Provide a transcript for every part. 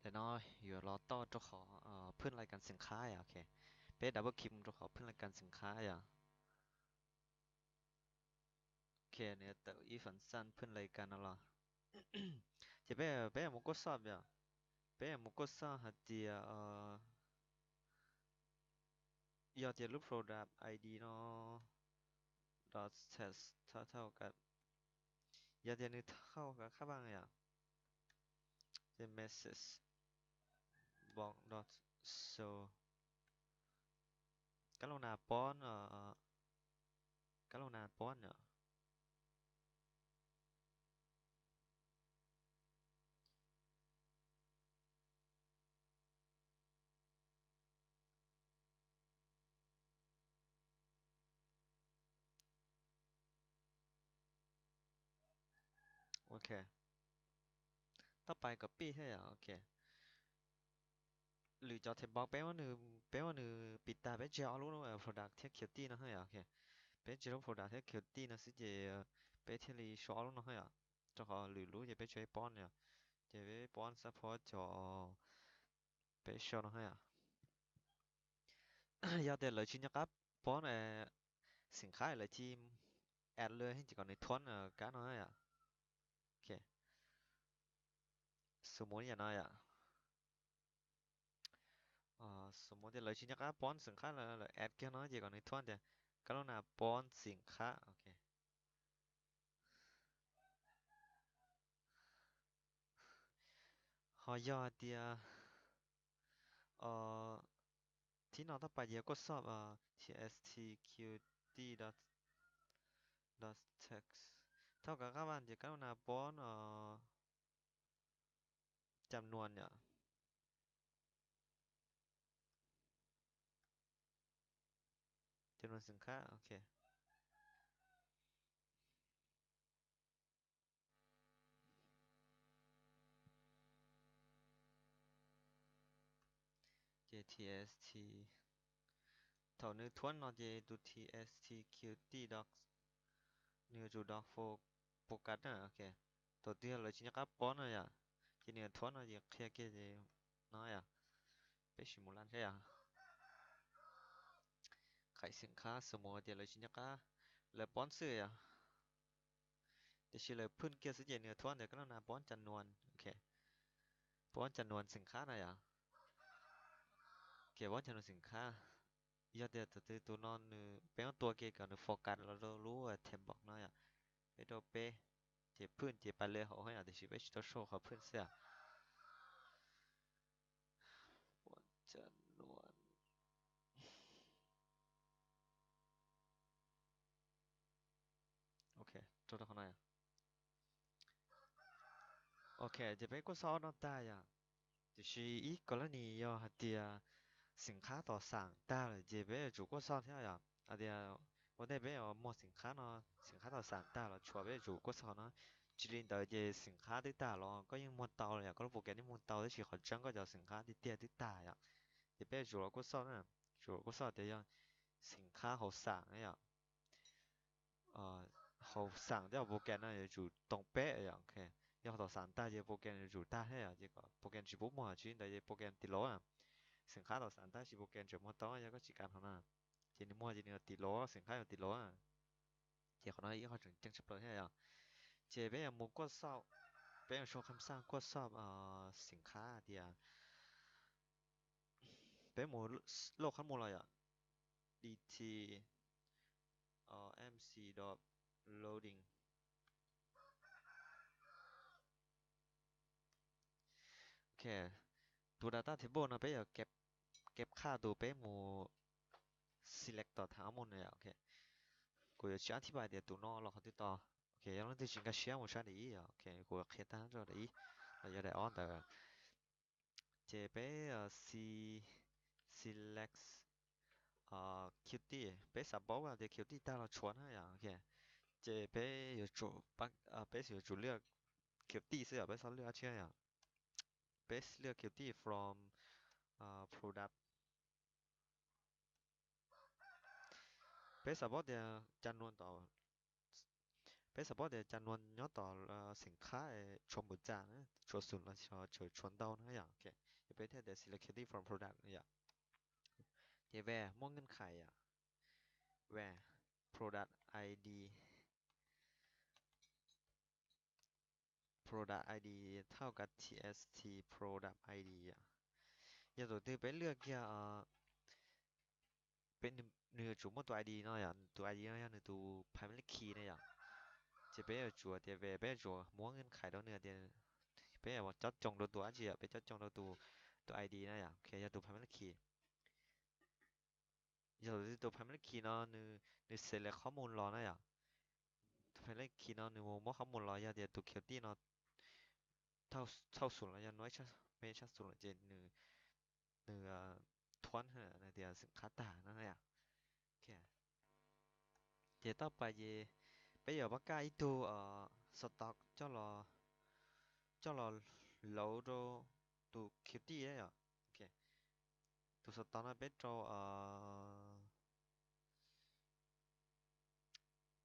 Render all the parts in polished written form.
để nói vừa lo to cho họเพื่อนรายการสินค้าอ่ะโอเคเป๊ะดับเบิลคลิกcho họ เพื่อนรายการสินค้าอ่ะโอเคเนี่ยแต่อีฝันสั้นเพื่อนรายการนั่นหรอจะเป๊ะมุกก็สอบอ่ะเป๊ะมุกก็สอบหัดเดียยอดเจรูป product ID เนาะ dot test เท่ากับยอดเจนึกเท่ากับค่าบ้างอ่ะเจ message บอก dot show กรุณาป้อนกรุณาป้อนเนาะโอเคต่อไปกับปี้ให้อ่ะโอเค หรือจะเทปบอกแปลว่าหนึ่งปิดตาไปเจาะรู้ว่า product ที่เขียวตีนะเฮ้ยโอเคไปเจาะ product ที่เขียวตีนะสิเจไปที่รีชอรู้นะเฮ้ยจะขอหรือรู้จะไปช่วยป้อนเนี่ยจะไปป้อน support จอไปชอนะเฮ้ยอยากเดี๋ยวเลยชิ้นนะครับป้อนสินค้าอะไรที่แอดเลยให้จีก่อนในทวนการนะเฮ้ยโอเคสมมติอย่างน้อยสมมติจะเลยชิ้นนะครับป้อนสินค้าอะไรแอดแค่น้อยจีก่อนในทวนเดียวก็ต้องนาป้อนสินค้าโอเค họ do thì ờ, thì nó ta phải có sub tstqt dot dot text เท่ากับcác bạn chỉ cần là bón จำนวนเนี่ยจำนวนสินค้าโอเค jtst เท่านี้ทวนเนาะ j ดู tstqt dot นี่จู dot for โฟกัสนะโอเคตัวที่เราชิ้นกับป้อนนะอย่าที่นี่ทวนนะอย่าเคลียร์เกจน้อยอ่ะไปชิมุลันใช่อ่ะขายสินค้าสมมติเดี๋ยวเราชิ้นกับแล้วป้อนซื้ออ่ะ เดี๋ยวเฉลยพื้นเกียร์สิเจเนื้อทวนเดี๋ยวก็ต้องนาป้อนจำนวนโอเคป้อนจำนวนสินค้าหน่อยอ่ะเกี่ยวป้อนจำนวนสินค้ายอดเดียวตัวนอนเป็นตัวเกี่ยวกับโฟกัสเรารู้ว่าเทมบอกน้อยอ่ะไปดูเป้เจ็บพื้นเจ็บไปเลยเขาให้อ่ะเดี๋ยวชิไปชิโตโชว์เขาพื้นเสียป้อนจำนวนโอเคตัวเขาหน่อยโอเคจะไปก็ซ้อนนอนตายอ่ะ就是อีกกรณี要หัดเดียสินค้าต่อสั่งได้เลยจะไปจุกก็ซ้อนเท่าอย่างอ่ะเดียว我那边有摸สินค้าเนาะสินค้าต่อสั่งได้แล้วชัวร์ไปจุกก็ซ้อนเนาะจริงๆแต่จะสินค้าที่ได้แล้วก็ยัง摸到เลยก็รู้โปรแกรมที่摸到的是好整个叫สินค้าที่เตี้ยที่ได้อ่ะจะไปจุกก็ซ้อนนะจุกก็ซ้อนเดียวสินค้าเขาสั่งเนี่ยเขาสั่งเดี๋ยวโปรแกรมนั่นจะจุตรงเป๊ะอย่างโอเค 要到三大隻部件就大係啊，這個部件全部冇啊，轉但係部件跌落啊，成卡到三大是部件全部到一個時間可能，即係冇即係跌落，成卡又跌落啊，即係可能以後正式落係啊，即係俾人冇過數，俾人說คำสั่ง過數成卡啲啊，俾冇โลกขั้น冇เลยอ่ะ dt mc dot loading โอเคตัว data table นะไปเอาเก็บค่าตัวไปหมู่ select ต่อทั้งหมดเลยอ่ะโอเค กูจะอธิบายเดี๋ยวตัวนอกเราเขาติดต่อโอเคยังต้องติดชิงกับเชียร์หมดใช่ไหมโอเคกูเคลียร์ตั้งใจดีเราจะได้ออนแต่เจเป้select cutie เป้สับบอกว่าเดี๋ยว cutie ตาเราชวนให้อ่ะโอเคเจเป้有主帮เป้有主เลือก cutie 是啊เป้เขาเลือกเชื่ออ่ะเป้เลือก cutie from product เป้สับบอกเดี๋ยวจำนวนต่อ bây giờ bỏ để chăn nuôi nhớ tỏ sinh khá chọn một trà nữa chọn sụn là cho chọn đâu nữa vậy ok thì bây giờ để select from product vậy thì về mua ngân khải à về product ID product ID เท่ากับ tst product ID อ่ะอย่าตัวที่ไปเลือกอย่าเป็นเนื้อจุ่มตัว ID เนาะอย่างตัว ID เนาะอย่างตัว primary key เนี่ยอย่างจะไปเอาจั่วเดี๋ยวไปจั่วม้วนเงินขายตัวเนื้อเดี๋ยวไปเอาจัดจงตัวอาจีอ่ะไปจัดจงตัว ID นะอย่างโอเคอย่าตัว primary key อย่าตัว primary key เนาะเนื้อ select ข้อมูลรอนะอย่างตัว primary key เนาะเนื้อม้วนข้อมูลรออย่าเดี๋ยวตัว query เนาะเท่าศูนย์แล้วอย่างน้อยชัดไม่ชัดศูนย์เจนเนื้อทวนเหรอเดี๋ยวสินค้าต่างนั่นแหละโอเคเดี๋ยวต่อไปเย bây giờ bắt cái tu stock cho nó lâu rồi tu QT đấy à ok tu stock nó biết cho in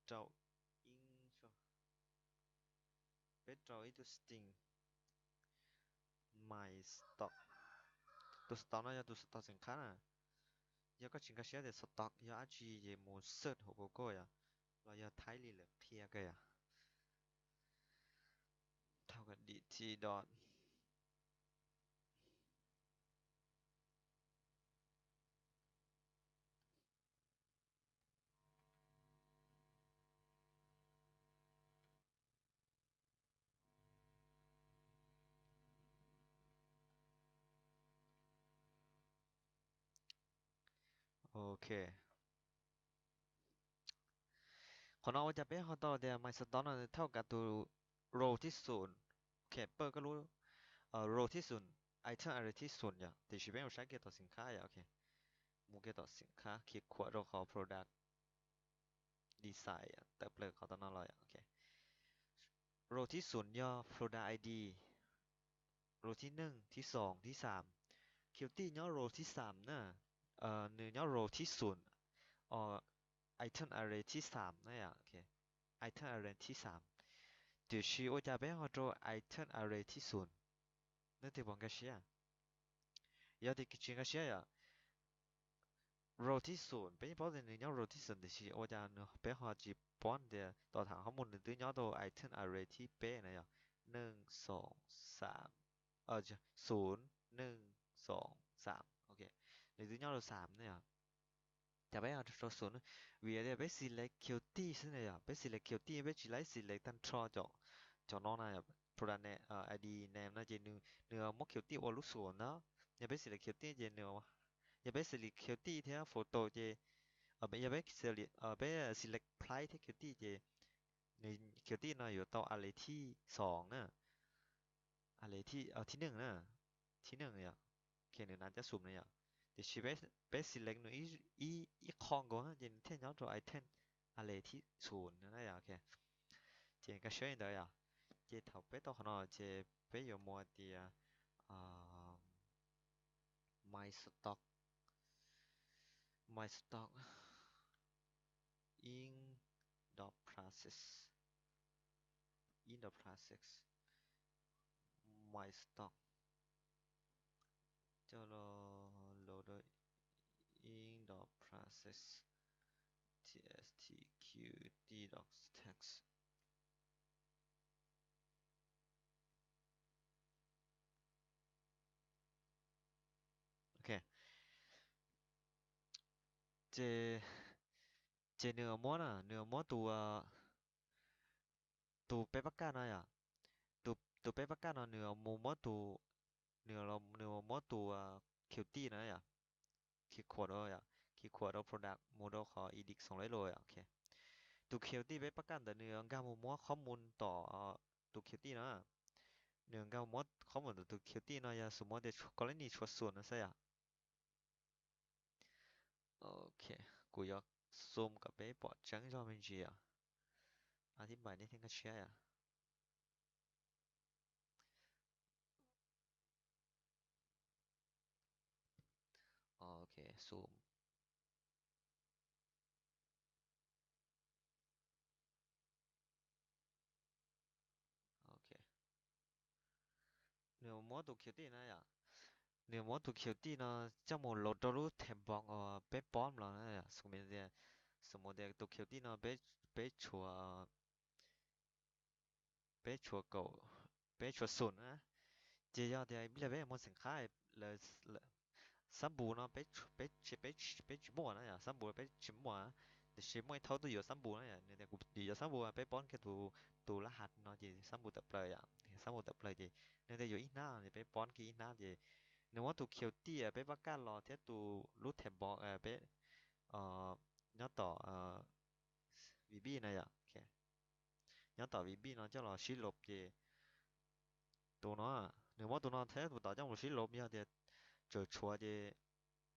cho biết cho itu sting my stock tu stock nó tu stock สินค้าน่ะgiờ có chuyện cái gì để stock giờ anh chị về muốn search hộ cô coi à rồi giờ thái lì lực kia cái à thao cái dt dot โอเคของเราจะเป็นของต่อเดี๋ยว my stock นั่นเท่ากับตัว row ที่ศูนย์โอเคเปิดก็รู้ row ที่ศูนย์ item อะไรที่ศูนย์อย่างแต่ชีวิตเราใช้เกี่ยวกับสินค้าอย่างโอเคมูเกี่ยวกับสินค้าคลิกขวดเราขอ product design อย่างแต่เปิดเขาตอนนั้นเราอย่างโอเค row ที่ศูนย์ย่อ product ID row ที่หนึ่งที่สองที่สาม QT ย่อ row ที่สามนะหนึ่งย่อ row ที่ศูนย์item array ที่สามนะอย่างโอเค item array ที่สามเดี๋ยวชีโอจะไปเอาตัว item array ที่ศูนย์นั่นที่ผมก็เชียร์要的จริงก็เชียร์ row ที่ศูนย์เป็นเพราะในเนื้อ row ที่ศูนย์ที่我จะเนาะเป็นหาจีบอนเดียต่อทางข้อมูลในตัวเนื้อตัว item array ที่เป็นนะอย่างหนึ่งสองสามจะศูนย์หนึ่งสองสามโอเคในตัวเนื้อตัวสามเนี่ยจะไปเอาตัวศูนย์วิธีไป select QT ใช่ไหมอ่ะไป select QT ไปจีไล select ตั้ง draw จอน้องนะ product name ID name นะเจเนื้อมก QT ว่ารู้ส่วนเนาะอย่าไป select QT เจเนื้ออย่าไป select QT เท่า photo เจอย่าไป select ไป select price ที่ QT เจใน QT เนาะอยู่ต่ออะไรที่สองนะอะไรที่ที่หนึ่งนะที่หนึ่งเนี่ยโอเคหนึ่งนั้นจะสุ่มเนี่ยเดี๋ยวชีไป select หนึ่งอีคองก่อนเจนเท่าย้อนตัว item อะไรที่ศูนย์นะอย่างโอเคเจนก็ช่วยได้อ่ะเจถาไปต่อขนาดเจไปอยู่มัวเดียอ่า my stock my stock in the process in the process my stock จะรอ loader in the process tstqt docs text โอเคเจเนื้อม้วนอ่ะเนื้อม้วนตัวเปปากานะอ่ะตัวเปปากานะเนื้อม้วนตัวเนื้อม้วนตัวคิวตี้นะอ่ะคิดขวดอ่ะคิดขวดเอา product model ขอ edic 200โลอ่ะโอเค ตัวเคลตี้ไปประกันแต่เนื้อกาโมมัวข้อมูลต่อตัวเคลตี้นะเนื้อกาโมมัวข้อมูลต่อตัวเคลตี้นะยาสมมติเดี๋ยวกรณีชัวร์ส่วนนะใช่อะโอเคกูอยากซูมกับไปปอดจังจอมันจีอะอธิบายได้ทั้งกระเชียอะโอเคซูม mua tụ kiểu tiền này à nếu mua tụ kiểu tiền nó trong một lô đồ lúc thèm bọc bé bom rồi này à xong rồi tụ kiểu tiền nó bé chùa bé chùa cậu bé chùa sùn á chỉ do thì bây giờ bé mua sinh khai là sắm bù nó bé chỉ mua này à sắm bù bé chỉ mua á thì chỉ mua thâu tôi giờ sắm bù này à nên cũng chỉ giờ sắm bù bé bón cái tụ tụ lá hạt nó chỉ sắm bù tập lời à thì sắm bù tập lời thì nên giờ ít nào thì bé bón cái ít nào thì nếu mà tụ kiểu tiền à bé bắt cá lò thế tụ lúc thèm bọc bé nhớ tỏ VB này à ok nhớ tỏ VB nó cho là xí lộp thì tụi nó à nếu mà tụi nó thế tụi tao trong một xí lộp như thì chờ chùa thì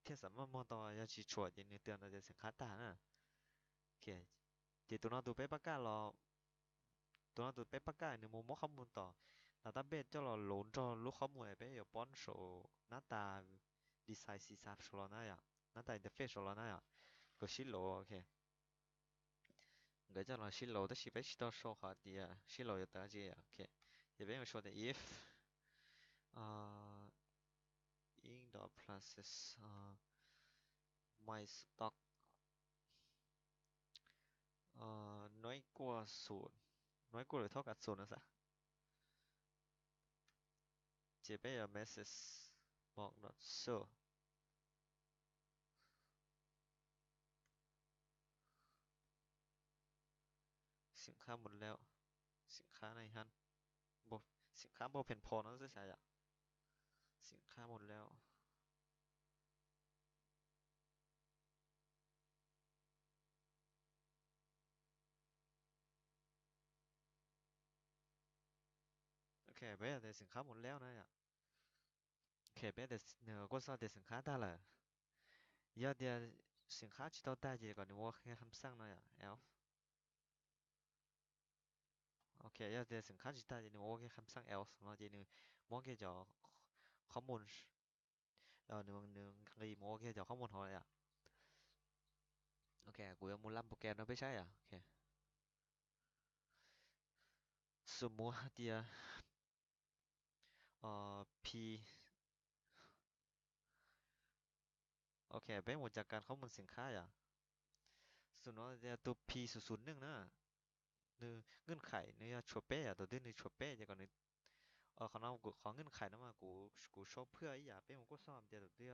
thế sản mà tao ya chỉ chùa thì người tiền là thì sẽ khá tàn à ok thì tụi bé bắt cá lò tụi nó tụi bé bắt cá nếu mà mua không muốn tỏ là ta bé cho là lộn cho lúc không mua bé ở bón số nát ta design xí sạp số này à nát ta interface số này à có xí lộp ok người cho là xí lộp đó chỉ bé chỉ tao số hả thì xí lộp giờ ta gì à ok thì bé người số thì if uh, in dot process my stock nói quaศูนย์น้อยกว่าหรือเท่ากับศูนย์นะสะเจเป้ message บอก not so สินค้าหมดแล้วสินค้าในฮันบสินค้าบเป็นพอนะจะใช่อะสินค้าหมดแล้วโอเคเป้แต่สินค้าหมดแล้วนะอ่ะโอเคเป้แต่เนื้อก็ซาแต่สินค้าได้เลยยอดเดียวสินค้าที่เราได้เจก่อนนี่ว่าแค่คำสั่งนะอ่ะ elf โอเคยอดเดียวสินค้าที่ได้เจนี่ว่าแค่คำสั่ง elf นะเจนี่ว่าแค่จะข้อมูลหนึ่งรีโมว่าแค่จะข้อมูลของอะไรอ่ะโอเคกูยังมูลลัมโปรแกรมนะไม่ใช่อ่ะโอเคสมมติเดียวp โอเคเป็นหมดจากการข้อมูลสินค้าอ่ะส่วนว่าตัว P 001นะหนึ่งเงื่อนไขเนี่ยชัวเป้อะตัวที่หนึ่งชัวเป้จะก่อนหนึ่งเขาเอากูขอเงื่อนไขนะมากูชอบเพื่อไอ้ยาเป็นมันก็ซ่อมเดี๋ยวตัวที่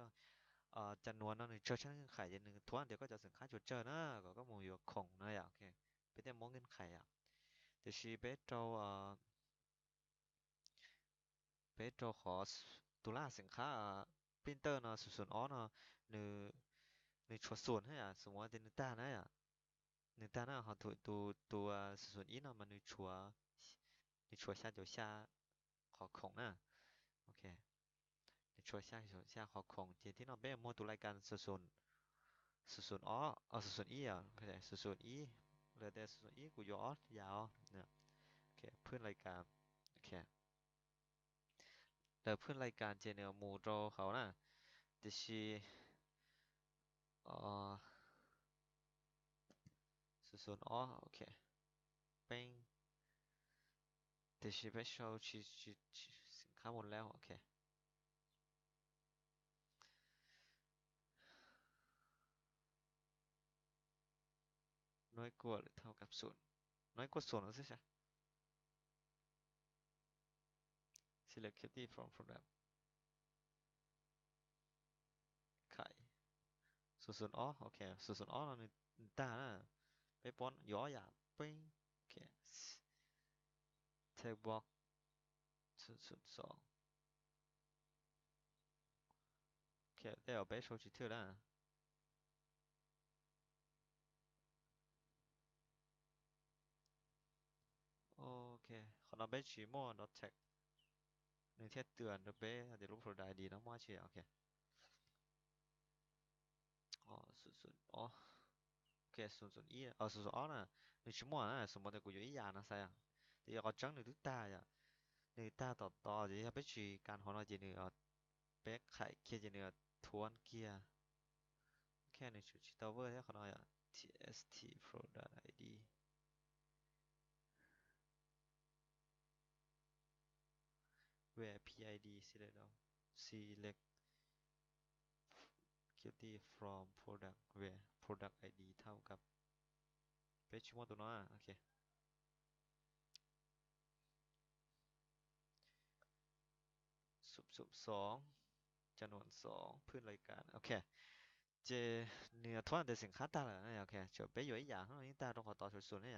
จำนวนนั่นหนึ่งเจอชั้นเงื่อนไขอย่างหนึ่งทวนเดี๋ยวก็จะสินค้าจุดเจอนะก็มองอยู่ของนะอย่างโอเคเป็นแต่มองเงื่อนไขอ่ะแต่ชีเป้เราเป้เราขอตุลาสินค้าปรินเตอร์นะ00อ๋อนะหนึ่งหนึ่งชัวส่วนให้อ่ะสมมติว่าเป็นหนึ่งตานะอ่ะ người ta nó họ sử dụng ít nó mà người chúa xa chỗ xa khó khổng nè ok người chúa xa chỗ xa khó khổng thìที่nó bé mua tụ lạiกันsử dụng ó sử dụng ý à có thể sử dụng ýเลยแต่sử dụng ý của gióยาวเนี่ยโอเคเพื่อนรายการโอเคแต่เพื่อนรายการเจเนอมูโรเขาน่ะจะชีเอ่อsử dụng ó ok เป็นจะชีไปโชว์ชีสินค้าหมดแล้วโอเค น้อยกว่าหรือเท่ากับศูนย์น้อยกว่าศูนย์หรือใช่ select kitty from program ไข่00อ๋อโอเค00อ๋อเราหนึ่งตานะไปป้อนย่อหยาบปิ้งโอเค take block 002โอเคได้เอาไปโชว์ชิตเตอร์แล้วโอเคขอนับไปชีโม่ dot tag หนึ่งเทียบเตือนเดเบ้เดี๋ยวรูปโปรไดดีนะมั่วเชียโอเคอ๋ออ๋อโอเค00อี00อ๋อนะหนึ่งชั่วโมงนะสมมติกูอยู่อีกอย่างนะใช่ยังเดี๋ยวก็จังหนึ่งตุ๊กตาอ่ะหนึ่งตาต่อเดี๋ยวไปชีการของเราจะหนึ่งเป๊กไข่เคียจะหนึ่งทวนเกียร์ แค่ในชุดชิตาเวอร์ให้เขาหน่อยอ่ะ tst product id where PID select select query from product where product ID เท่ากับ page มั่วตัวน้อยโอเคสุบสองจำนวนสองพื้นรายการโอเคเจเนื้อท้อนแต่สินค้าตาละโอเคจบไปอยู่อีกอย่างข้างนี้ตาต้องขอต่อส่วนๆเนี่ย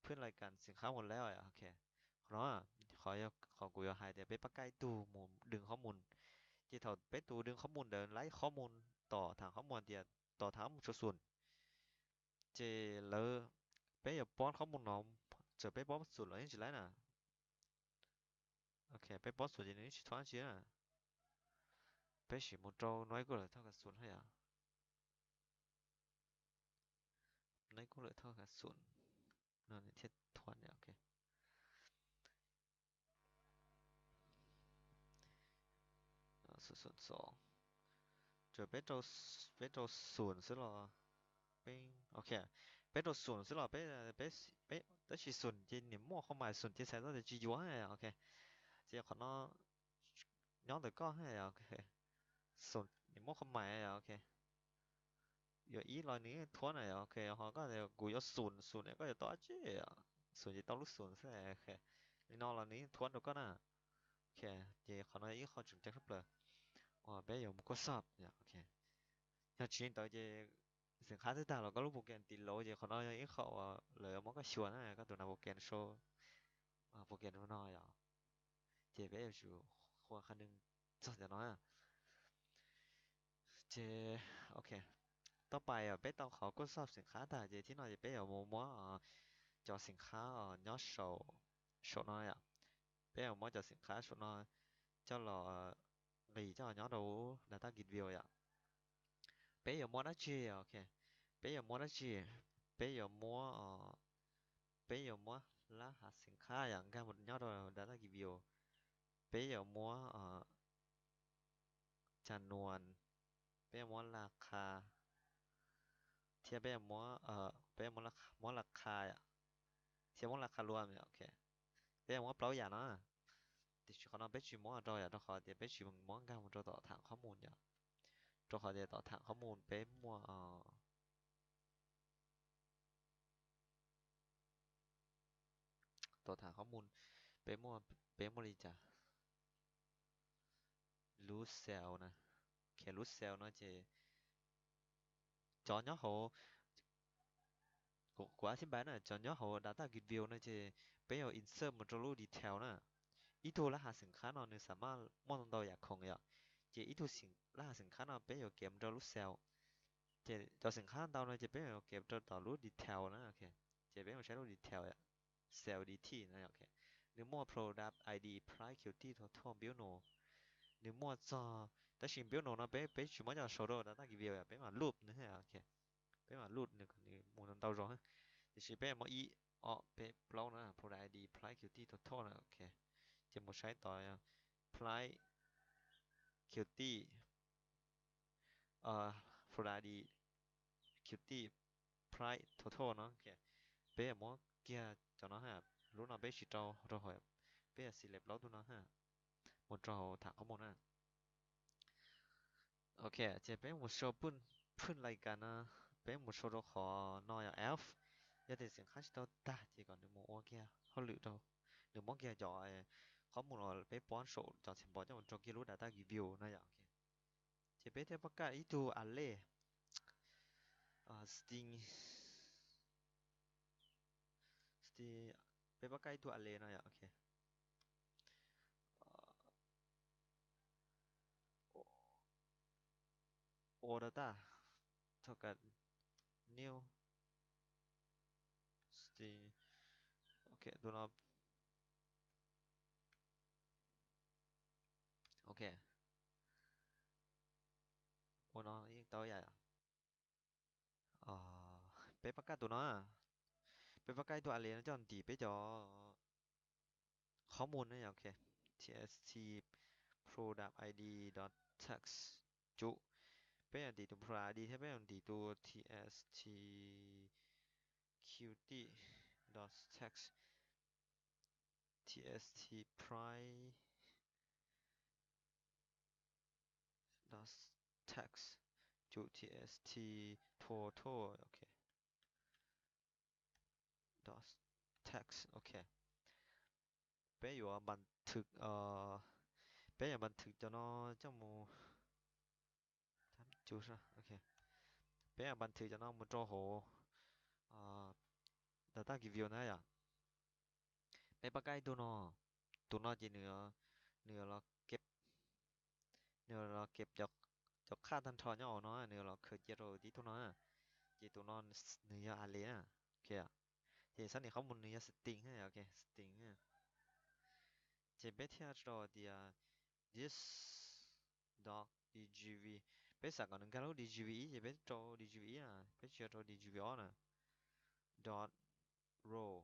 พื้นรายการสินค้าหมดแล้วโอเคเพราะขอกูจะให้เดี๋ยวไปประกายตูหมุนดึงข้อมูลที่ถอดไปตูดึงข้อมูลเดินไล่ข้อมูลต่อทางข้อมูลเดียวต่อทางส่วนเจแล้วไปอย่าป้อนข้อมูลน้องจะไปป้อนส่วนอะไรนี่จะไรน่ะโอเคไปป้อนส่วนอย่างนี้ชิท้อนเชียไปฉีดมุดโจน้อยกว่าเท่ากับศูนย์ให้อ่ะน้อยกว่าเท่ากับศูนย์นั่นเทียบทวนเนี่ยโอเค0.2จะไปโจศูนย์ซะหรอเป็นโอเคไปโจศูนย์ซะหรอไปแต่ฉีดศูนย์ที่นี่มั่วเข้ามาศูนย์ที่ใช้ตัวจะจีจัวให้อ่ะโอเคเจ้าขอน้อย้อนแต่ก็ให้อ่ะโอเคศูนย์นี่มั่วเข้ามาอ่ะโอเค有一来你拖呢，OK，好个就古有顺呢个就多些啊，顺就到路顺噻，OK，你拿了你拖到个呢，OK，这可能以后准备不了，哦，别有个啥呀，OK，要知道这สินค้าต่างๆเราก็รู้โปรแกรมติดโลจะเขาน้อยอีกเขาเลยมันก็ชวนนะก็ตัวนั้นโปรแกรมโชว์โปรแกรมมันน้อยอ่ะเจ๊เป๊ะอยู่หัวคันหนึ่งสักจะน้อยอ่ะเจ๊โอเคต่อไปเป๊ะต้องขอทดสอบสินค้าต่างเจ๊ที่น้อยเป๊ะมัวcho สินค้าnhỏ số nói à bây giờ mới cho สินค้าsố nói cho là vì cho nhỏ đủ data git view à bây giờ mua nó chi ok bây giờ mua nó chi bây giờ mua bây giờ mua là hạt สินค้าอย่างกันหมดnhỏ đủ data git view bây giờ mua จำนวนbây giờ mua ราคาเทียบbây giờ mua bây giờ mua ราคาอ่ะเทียบว่าราคารวมเนี่ยโอเคbây giờ mua เปล่าอย่างเนาะ thìเขาเอาไปชิมมอจอยอ่ะต้องขอเดี๋ยวไปชิมมองกันมันจะต่อทางข้อมูลอย่างต้องขอเดี๋ยวต่อทางข้อมูลไปมัวต่อทางข้อมูลไปมัวไปมัวเลยจ้ะรูทเซลนะแค่รูทเซลเนาะเจจอnhỏ hộ quá xin bán àจอnhỏ hộ data grid view นะเจไปเอา insert มันจะรู้ detail นะอีตัวรหัสสินค้าเนาะเนี่ยสามารถมองตัวอยากคงอย่างเจอีตัวสินรหัสสินค้าเนาะไปเอาเกมจะรู้เซลเจตัวสินค้าเราเนี่ยจะไปเอาเกมจะต่อรู้ detail นะโอเคเจไปเอาใช้รู้ detail อ่ะ cell dt นะโอเคหรือมั่ว product id price quantity total bill no หรือมั่วจอแต่ชิม bill no นะไปชิมว่าจะโชว์ด data กี่ bill อ่ะไปมา loop นะฮะโอเคไปมา loop เนี่ยคนนี้มูลนั้นเตาร้องแต่ชิมไปมาอีอ๋อไปเปล่านะ product id price quantity total นะโอเคจะมาใช้ต่อ price quantity product id quantity price total เนาะโอเคไปมาเกียร์จอเนาะฮะรู้นะไปชิดเราหอยไปselect แล้วตัวเนาะฮะหมดเราถามข้อมูลนะ โอเคเจะเป็นหมดโชว์ปุ่นรายการนะเป็นหมดโชว์เราขอนอยเอฟยาติเสียงข้าชิโตตาเจก่อนหนึ่งโมโอเคเขาหลุดเราหนึ่งโมเกียจ่อข้อมูลเราไปป้อนโชว์จ่อเสียงบอลจะหมดจอกิรู้ดาต้ารีวิวนะอย่างโอเคเจะเป็นเทปประกาศอีตัวอันเล่สติงเป็นประกาศอีตัวอันเล่นะอย่างโอเคโอดาต้าเท่ากับ new สติงโอเคตัวนั้นโอเคโอ้น้องยิ่งโตใหญ่อ่ะอ่าเป็นประกาศตัวนั้น เป็นปากกาตัวอะไรนะจอนตีไปจอข้อมูลนะอย่างโอเค tst product id dot text จุเป็นอย่างตีตัว product id ใช่ไหมอย่างตีตัว tst qt dot text tst price text จุ txt total โอเค dot text โอเคเป๊ะอยู่อ่ะบันทึกเป๊ะอย่าบันทึกจะเนาะเจ้าหมูจุซะโอเคเป๊ะอย่าบันทึกจะเนาะหมูโจโหdata review นะอย่าเป๊ะปะไกตัวเนาะจีเนื้อเราเก็บเนื้อเราเก็บจากค่าทันทอนเนี่ยออกเนาะเนื้อเราเคยเจอเราที่ตัวเนาะจีตัวเนาะเนื้ออะไรนะโอเคอ่ะจีสันนี่เขาหมุนเนื้อสตริงให้โอเคสตริงเนี่ยจีเป๊ะที่จะรอเดีย this dog dgv เป๊ะสักก่อนหนึ่งกันแล้ว dgv จีเป๊ะโจ dgv อ่ะเป๊ะเชื่อโจ dgv อ่ะนะ dot row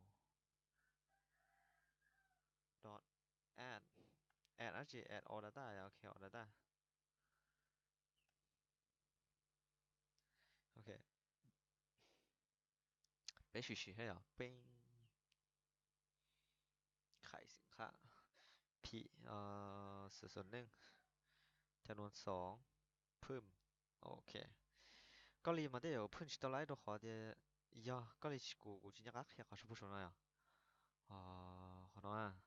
dot add add อะไร add all data อ่ะโอเค all data โอเคเป๊ะชื่อให้อ่ะปิ้งขายสินค้า p 001จำนวน2เพิ่มโอเค거리마다 푼치달라이도 화데 야 거리치고 우진야가 그냥 가서 보셔놔요 하나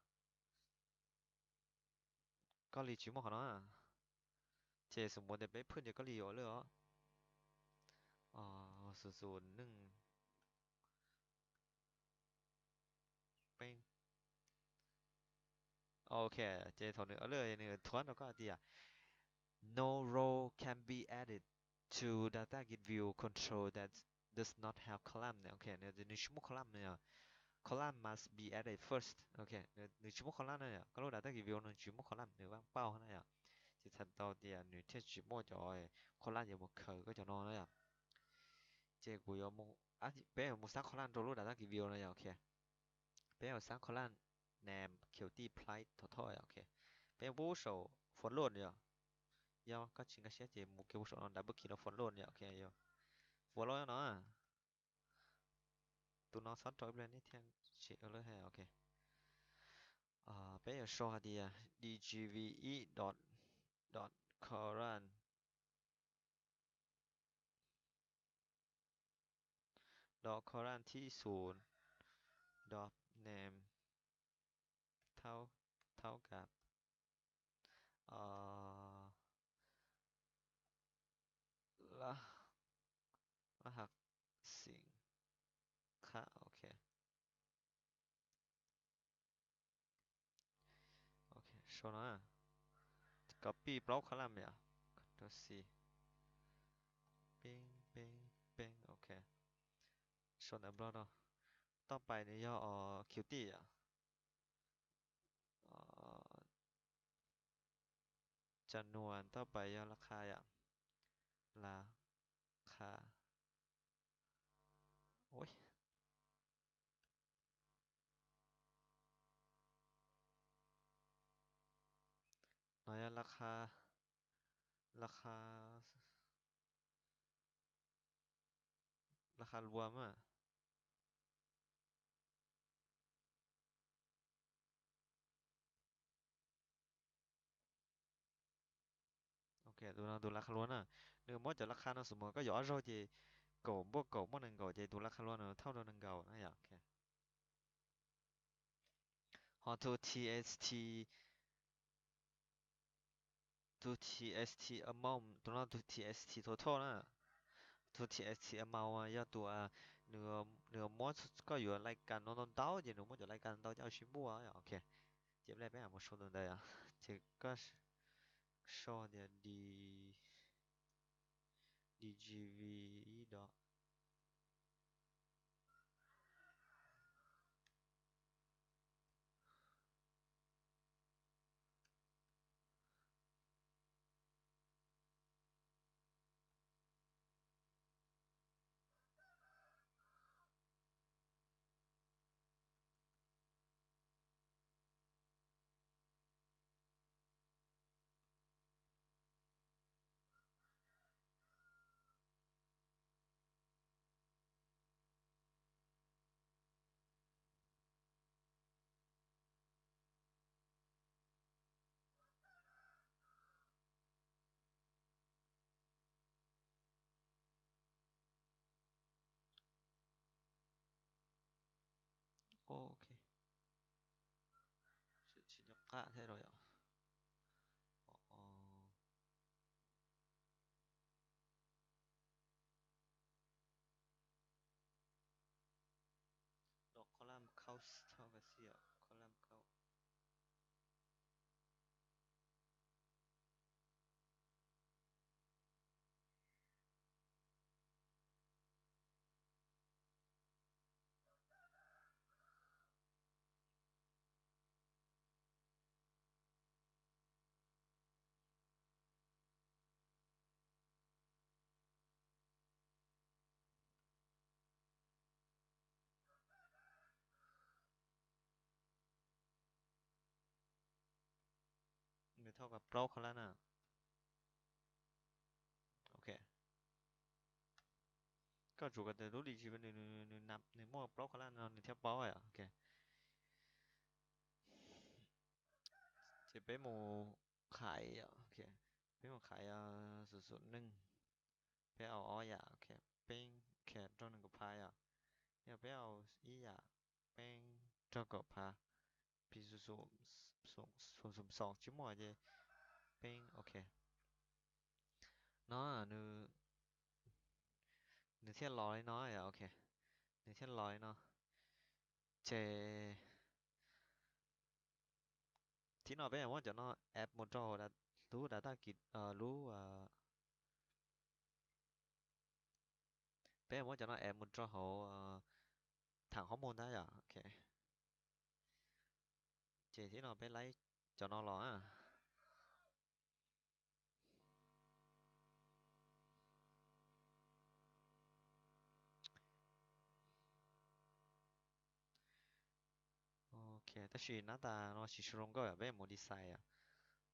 거리 지모 하나 제에서 뭐데 매푼이 거리 얼려 수수는 뺑 오케이 제 돈을 얼려는 돈을 어디야 no row can be added to data git view control that does not have column 오케이เนี่ยจะมีชั่วโมง column เนี่ย column must be added first โอเคหนึ่งชั่วโมง column เนี่ยก็รู้ data git view หนึ่งชั่วโมง column หนึ่งว่างเป้าเนี่ย thì thật đầu tiên nếu thiết chỉ mua cho khó khăn nhiều một khởi có cho nó đấy à chế của yo mua bé ở mua sáng khó khăn rồi lúc đã cái video này ok bé ở sáng khó khăn nèm kiểu ti price thôi thôi ok bé bố số phấn luôn rồi yo có chính cái sẽ chỉ mua kiểu số nó đã bất kỳ nó phấn luôn rồi ok yo phấn luôn nó à tụi nó sót trôi lên đi theo chỉ ở lối hay ok bé ở số đi à dgve dot dot current dot current ที่ศูนย์ dot name เท่ากับเอ่อละรหัสสินค้าโอเคโอเคโชว์หน่อย copy บล็อกคอลัมน์เนี่ยตัว C ปิ้งปิ้งปิ้งโอเคโชว์ในบล็อกเนาะต่อไปเนี่ยย่อcutie อ่ะเอ่อจำนวนต่อไปย่อราคาอย่างราคาโอ้ยหน่อยราคาราคารวมอ่ะโอเคดูราคารวมอ่ะเนื้อมดจากราคาเนาะสมมติก็ย่อเราจะ狗不狗不能狗จะดูราคารวมเนาะเท่าเราหนึ่งเก่านะอย่างโอเค how to tst to tst amount ตัวนั้น to tst total นะ to tst amount อ่ะ要ตัวเนื้อมดก็อยู่รายการนนดาวจะเนื้อมดอยู่รายการดาวจะเอาชิบัวอ่ะโอเคเจ็บอะไรไปอ่ะมาโชว์ตัวได้อ่ะเจ็บก็โชว์เดี๋ยว dgv ดอ khá thế rồi ạ. Ờ, Đó có làm khâu sau cái gì ạ? Có làm khâu. Người thâuกับ pro เขาแล้วนะโอเคก็chủกันแต่รู้ดีชีวิตหนึ่งนับหนึ่งมั่ว pro เขาแล้วนะหนึ่งเทียบ pro อ่ะโอเคจะไปหมู่ขายอ่ะโอเคไปหมู่ขาย001ไปเอาอ้อยอ่ะโอเคเป็นแขกตรงหนึ่งกับพายอ่ะเนี่ยไปเอาอีอ่ะเป็นเจ้ากับพาปี002ชั่วโมงจะเป็นโอเคnó là nữ nữ thiên lói nó à ok nữ thiên lói nó chế thì nó bây giờ muốn cho nó ép một trò đã lú đã ta kịp lú bây giờ muốn cho nó ép một trò hộ thằng hormone đó à ok chế thì nó bây lấy cho nó lo à ok ta chỉ nó ta nó chỉ sử dụng cái bây giờ một design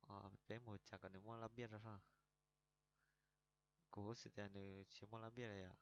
à bây giờ một chắc cái nữa muốn làm biết rồi sao cố sự tiền nữa chỉ muốn làm biết rồi à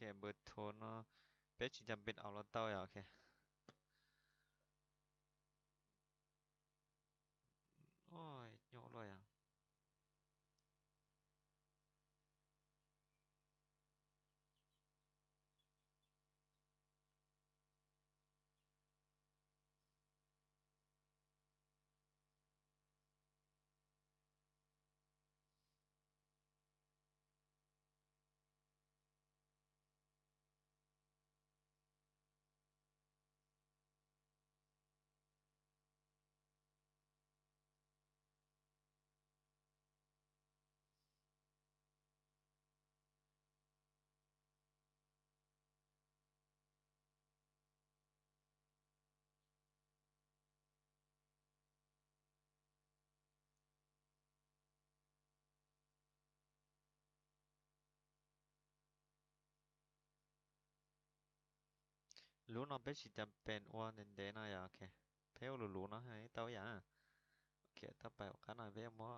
ok bật thôn nó bây chỉ chăm biết ao lót tao à ok ôi nhổ rồi à รู้เนาะเป็นสิจำเป็นว่าเน้นเดนอะโอเคเพลรู้เนาะให้เต้าอย่างโอเคถ้าไปโอกาสหน่อยเว้ยมั่ว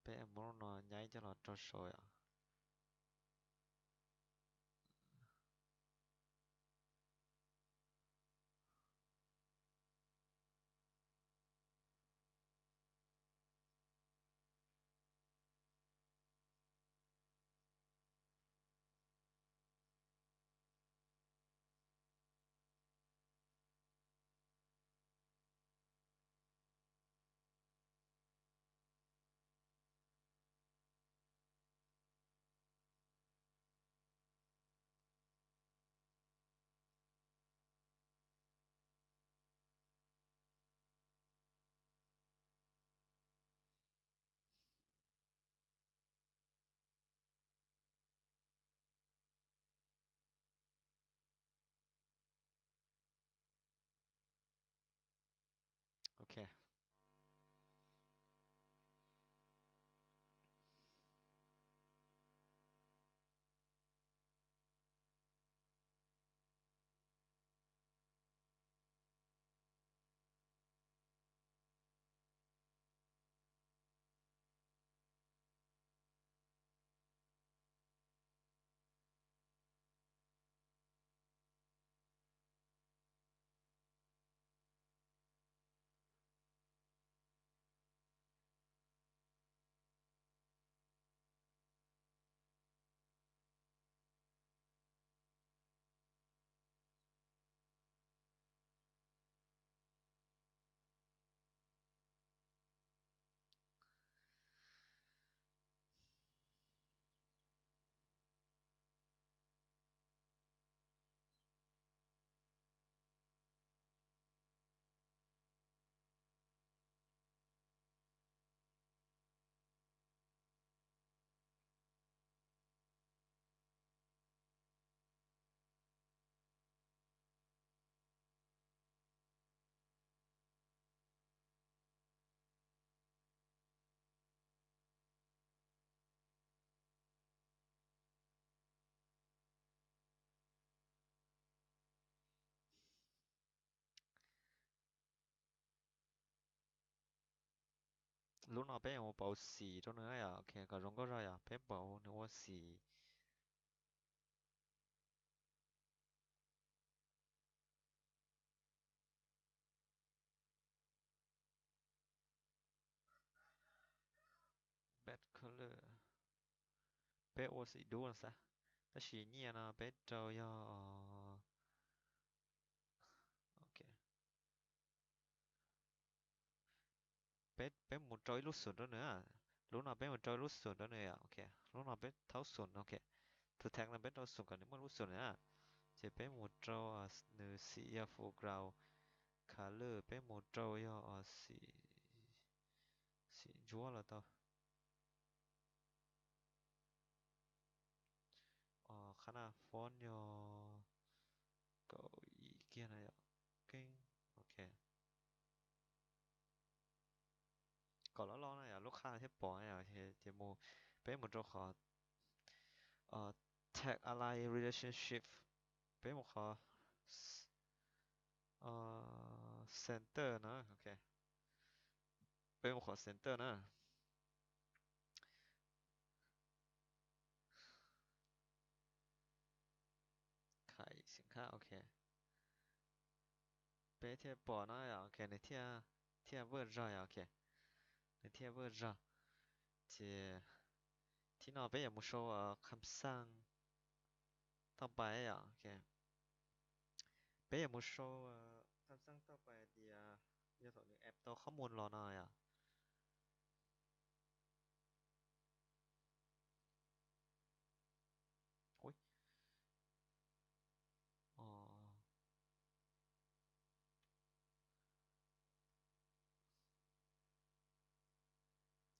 เป้มั่วเนาะย้ายจะรอตัวโชยอ่ะโอเครู้เนาะเป็น我保四ตัวเนื้ออ่ะโอเคก็รงก็รอยอ่ะเป็น保เนื้อว่าสี่แบทคัลเลอร์เป็นโอสี่ดูนะซะถ้าสีเนี่ยนะเป็นเจ้าย่อโอเคเป็นหมุนจอยลูกสุดตัวเนื้อรู้เนาะเป็นหมุนจอยลูกสุดตัวเนื้ออ่ะโอเครู้เนาะเป็นเท้าสุดโอเคตัวแทงนั้นเป็นเท้าสุดกันนี่มันลูกสุดเนี่ยจะเป็นหมุนจอยเนื้อสีอ่ะโฟกราวคัลเลอร์เป็นหมุนจอยอ่ะสีจั่วละต่อขนาดฟอนต์ย่อเก้าอี้เกียร์อะไรอ่ะเก่งโอเค ก่อนแล้วรอหน่อยอ่ะลูกค้าที่ปอยอ่ะเจมูเป็นหมดตัวขอtag อะไร relationship เป็นหมดขอcenter นะโอเคเป็นหมดขอ center นะขายสินค้าโอเคเป็นที่ปอนะอ่ะโอเคในที่เวอร์จ่ายอ่ะโอเคในที่เวอร์จ่าที่ที่นอเป็นอย่างมุโชคำสั่งต่อไปอ่ะโอเคเป็นอย่างมุโชคำสั่งต่อไปเดี๋ยวต่อหนึ่งแอปต่อข้อมูลรอหน่อยอ่ะโอ้ยอ๋อ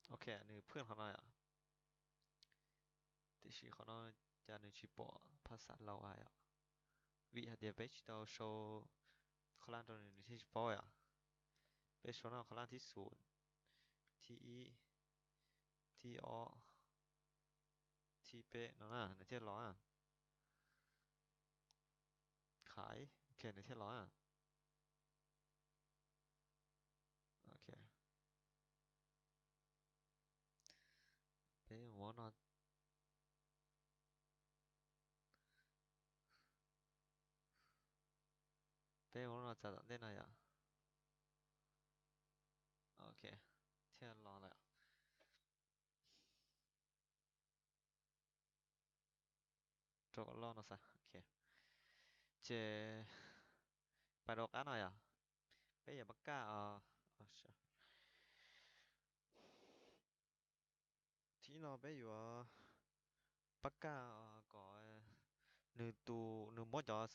โอเคอันนี้เพื่อนเขาหน่อยอ่ะที่ชื่อเขาหน่อยจะในชื่อปอภาษาเราวอ่ะวิหารเดียเบชเราโชว์ข้างล่างตัวหนึงที่ชื่อปอยอ่ะเบชโชว์หน้าข้างล่างที่ศูนย์ทีออทีเปะนั่นน่ะในที่ร้อยอ่ะ khải ok này thiết nói à ok bé muốn nó bé muốn nó chả tên này à ok thiết lo lại cho con lo nó sao ok chế bài đọc cá này à bây giờ bắt cá thì nó bây giờ bắt cá có nửa tu nửa mỗi gió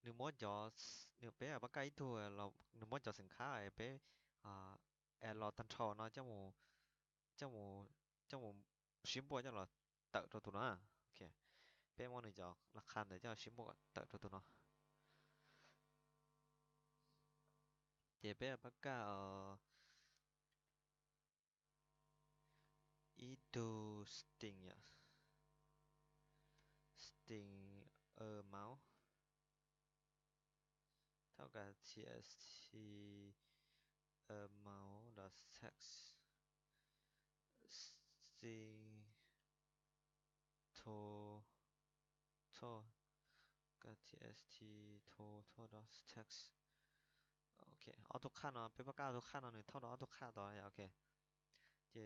nửa mỗi gió nửa bé ở bắt cá ít thôi là nửa mỗi gió sinh khá ấy bé lo tan trò nó cho mù cho mù xím bùa cho là tự cho tụi nó à ok bé món này giờ là khăn để cho xím bùa tự cho tụi nó thì bé ở bắt cá itu sting ya sting máu ท่ากับ TST máu là sex sting to toกับ TST to đó sex ok auto khăn nó bé bắt cá auto khăn nó này thao đó auto khăn đó ya ok thì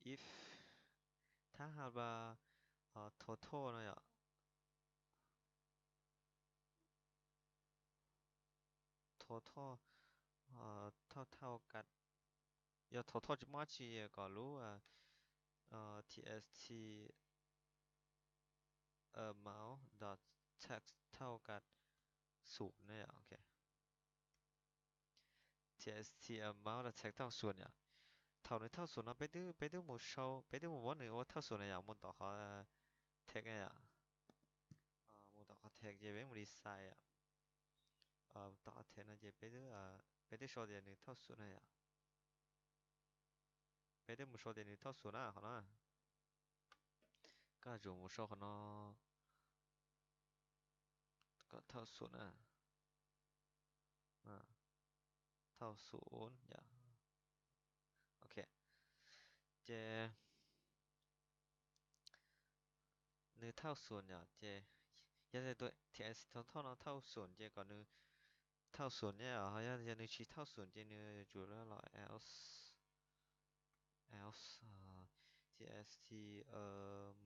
if ถ้าหากว่าtotal นะ呀 total เท่ากัน要 total จะมาชีก็รู้ว่าtst amount dot text เท่ากับศูนย์เนี่ยโอเค tst amount dot text เท่าศูนย์เนี่ยเท่าศูนย์นะไปดูหมู่โชว์ไปดูหมู่วันหนึ่งว่าเท่าศูนย์เนี่ยหมู่ต่อเขาtext เนี่ยหมู่ต่อเขา text จะเป็นหมู่ดีไซน์ต่อ text นะจะไปดูโชว์เดียวหนึ่งเท่าศูนย์เนี่ยไปดูหมู่โชว์เดียวหนึ่งเท่าศูนย์นะเขานะก็อยู่หมู่โชว์เขาเนาะก็เท่าศูนย์นะอ่าเท่าศูนย์อย่าโอเคเจหนึ่งเท่าศูนย์อย่าเจ要是对 TS เท่าnóเท่าศูนย์เจก่อนหนึ่งเท่าศูนย์เนี่ยเหรอ要หนึ่งชี้เท่าศูนย์เจหนึ่งจุดแล้วหรอ else tst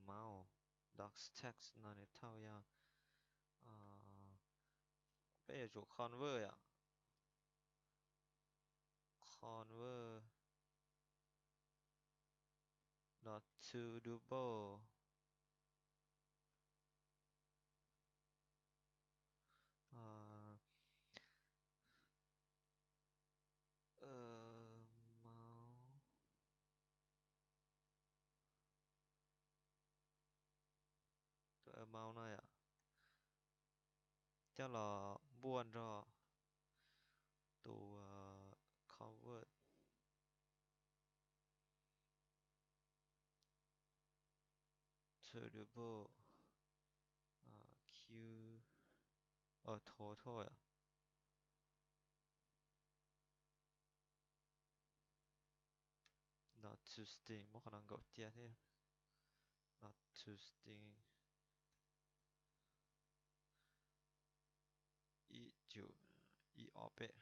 mouse docs text นั่นเนี่ยเท่ายาเอ่อไปจุด convert อ่ะ convert not to double เอ่อเอ่อ mouse ตัว mouse หน่อยอ่ะเจ้าหรอบ้วนรอตัว convert to double q total อ่ะ not to string ไม่ขนาดกับเจียที่ not to string อีจุอีออเปะ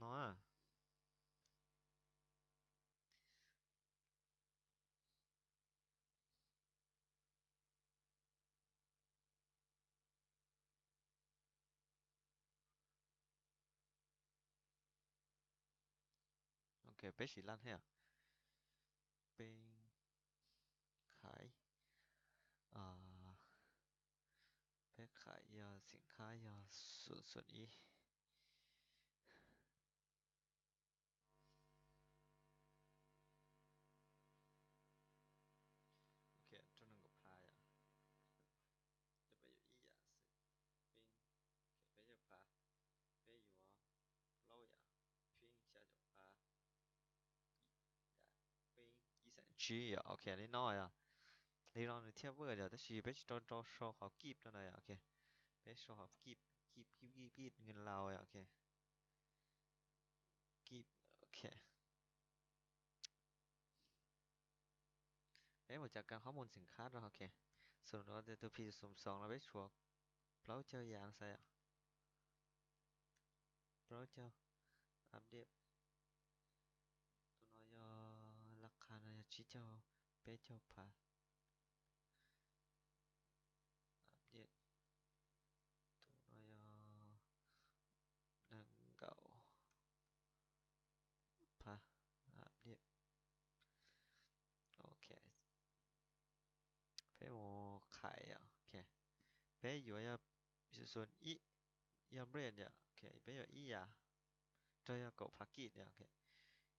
น้อยอ่ะโอเคเป๊ะสีลั่นให้อ่ะเป็นขายอ่าเป๊ะขายยาสินค้ายาส่วนอีโอเคจนหนึ่งกับพายอ่ะจะไปอยู่อีอ่ะสิเป็นโอเคเป๊ะจะพาเป๊ะอยู่อ่ะเล่าอ่ะ G 啊，OK，你nói à, lý do này theo vừa giờ ta chỉ biết cho số học kịp đó này à, OK, biết số học kịp ngân lao à, OK, kịp, OK. เอ๊ะผมจากการข้อมูลสินค้าด้วยโอเคส่วนเราจะตัวพีสุ่มสองเราไปชัวร์เราเจออย่างไรอ่ะเราเจออัปเดตตัวน้อยราคาในชี้เจ้าเป๊ะเจ้าผ่าอัปเดตตัวน้อยนั่งเก่าผ่าอัปเดตโอเคเป๊ะโมขายอ่ะโอเคเป๊ะอยู่อ่ะส่วนอียามเรียนเนี่ยโอเคเป๊ะอยู่อีอ่ะเจอเก่าพักกีดเนี่ยโอเค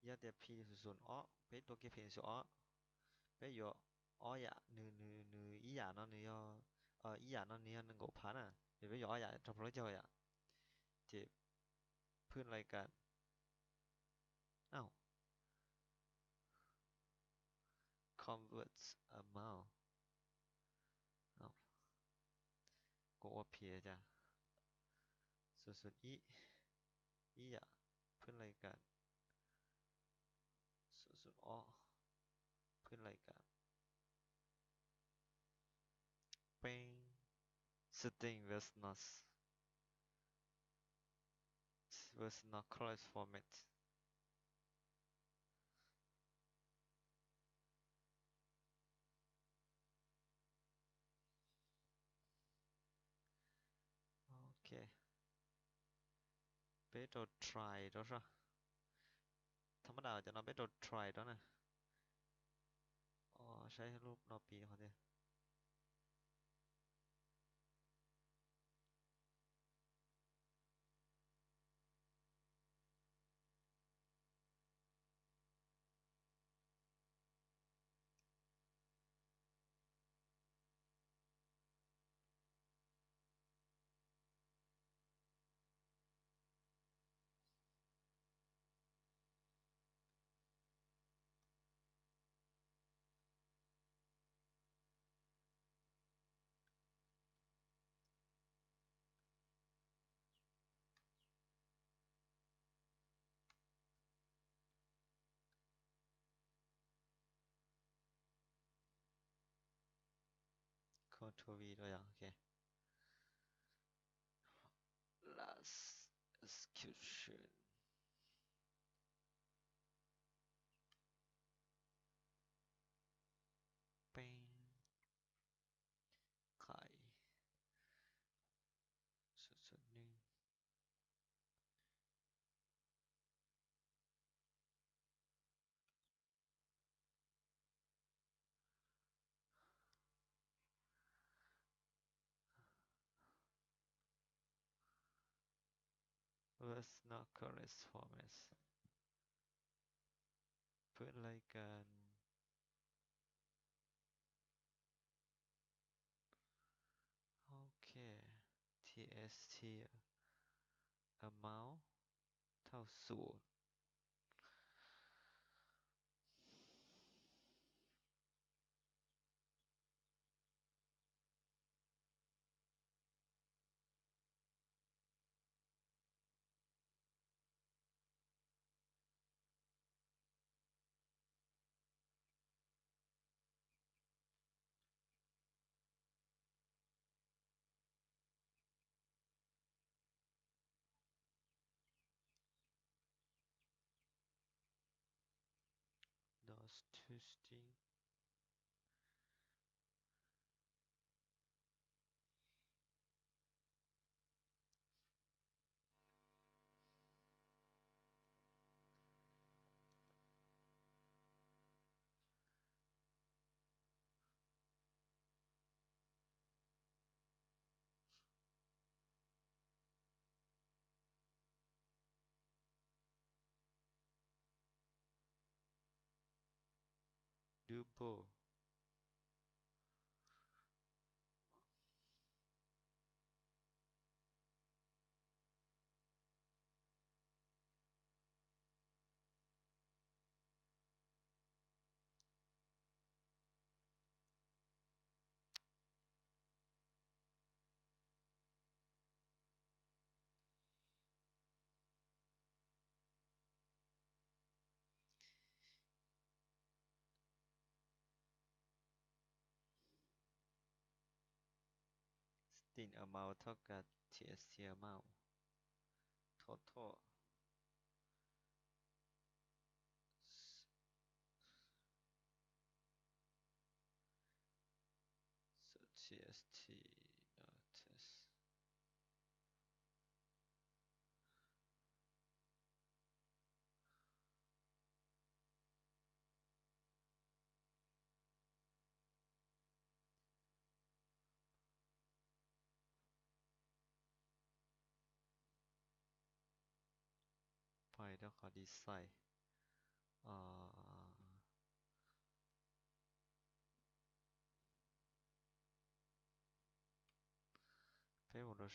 ยาเดียพีส่วนอ้อเป๊ะตัวเก็บเพลงส่วนอ้อ bây giờ ó dạ nữ nữ nữ ý dạ nó nữ ý dạ nó nữ nó ngộ phán à thì bây giờ ó dạ trong đó chơi à thì เพื่อนรายการอ้าว converts amount อ้าวก็ว่าเพียจ้ะส่วนอีอ่ะเพื่อนรายการส่วนอ้อเพื่อนรายการเป็น string was not correct format โอเคไปโดน try ด้วยใช่ธรรมดาจะนำไปโดน try ด้วยนะอ๋อใช้รูปนอปีเขาเนี่ย Ctrl V ด้วยอย่างโอเค last execution เป็นขายส่วนหนึ่ง was not correct format เพื่อรายการโอเค tst amount เท่าศูนย์ those two string double tin amount เท่ากับ TST amount total so TST test ไปเดี๋ยวขอดีไซน์อ่าไปหมดแล้ว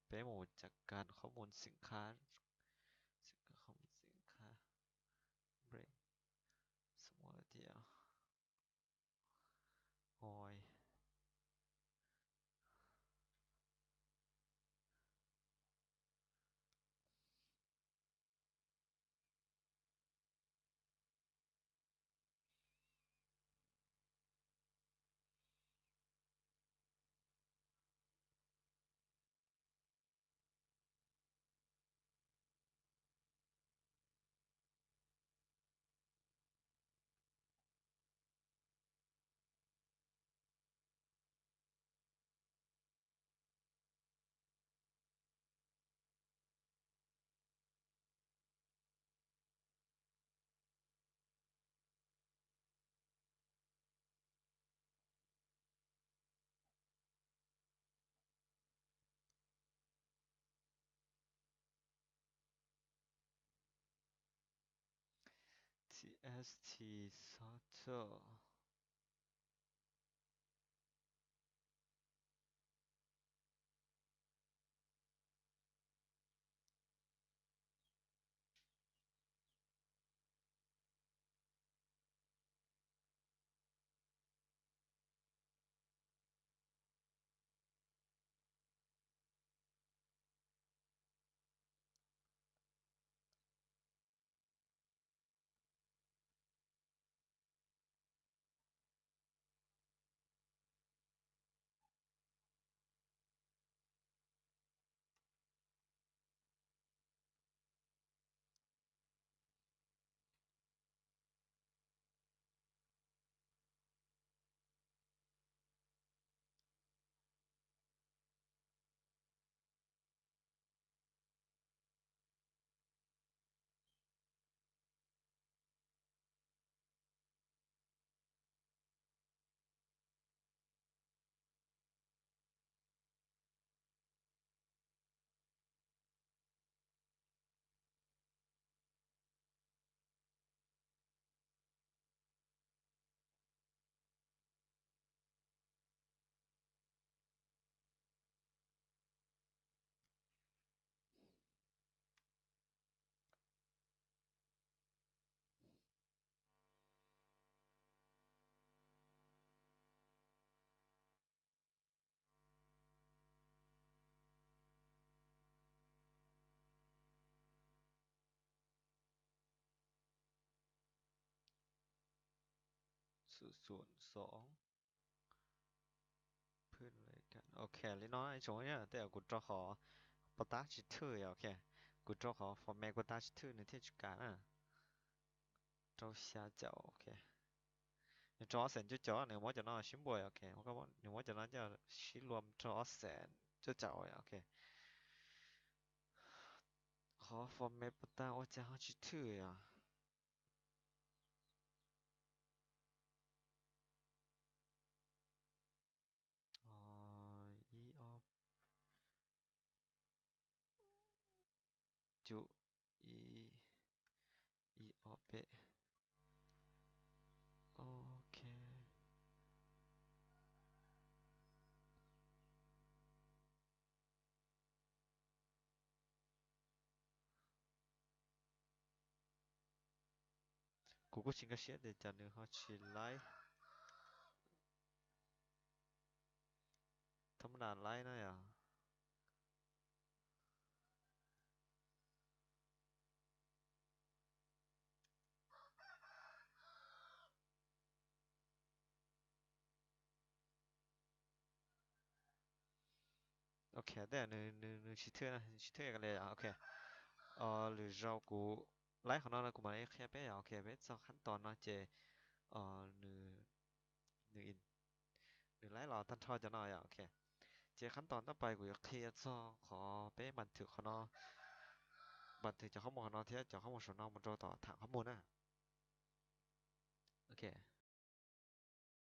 ไปหมดจากการข้อมูลสินค้าข้อมูลสินค้า break สมมติเดียวโอ้ยTST sorter 002เพื่อนอะไรกันโอเคเลยเนาะไอ้ช่วงเนี้ยแต่กูจะขอประตาชิทื่อโอเคกูจะขอ format ประตาชิทื่อในเทศกาลอ่ะเจ้า下角 OK 你找线就找你我就拿新播 OK 我讲我就拿叫新รวม找线就找呀 OK ขอ format ประตา我จะหาชิทื่ออ่ะอ๋ออีออจุอีอีออเปโอเคกูก็ชิงก็เสียเดี๋ยวจะนึกเขาชิไล ธรรมดาไลน์นะอย่าโอเคแต่你个嘞啊，OK，หรือเรากูไลฟ์ของเรานะกูมาแค่ไปอ่ะโอเคไปสองขั้นตอนเนาะเจหนึ่งไลฟ์เราตั้งทอจะหน่อยอ่ะโอเคเจขั้นตอนต่อไปกูจะเคลียร์ซอขอไปบันทึกของเราบันทึกจากข้อมูลของเราที่จะจากข้อมูลส่วนนอกมันจะต่อถามข้อมูลนะโอเค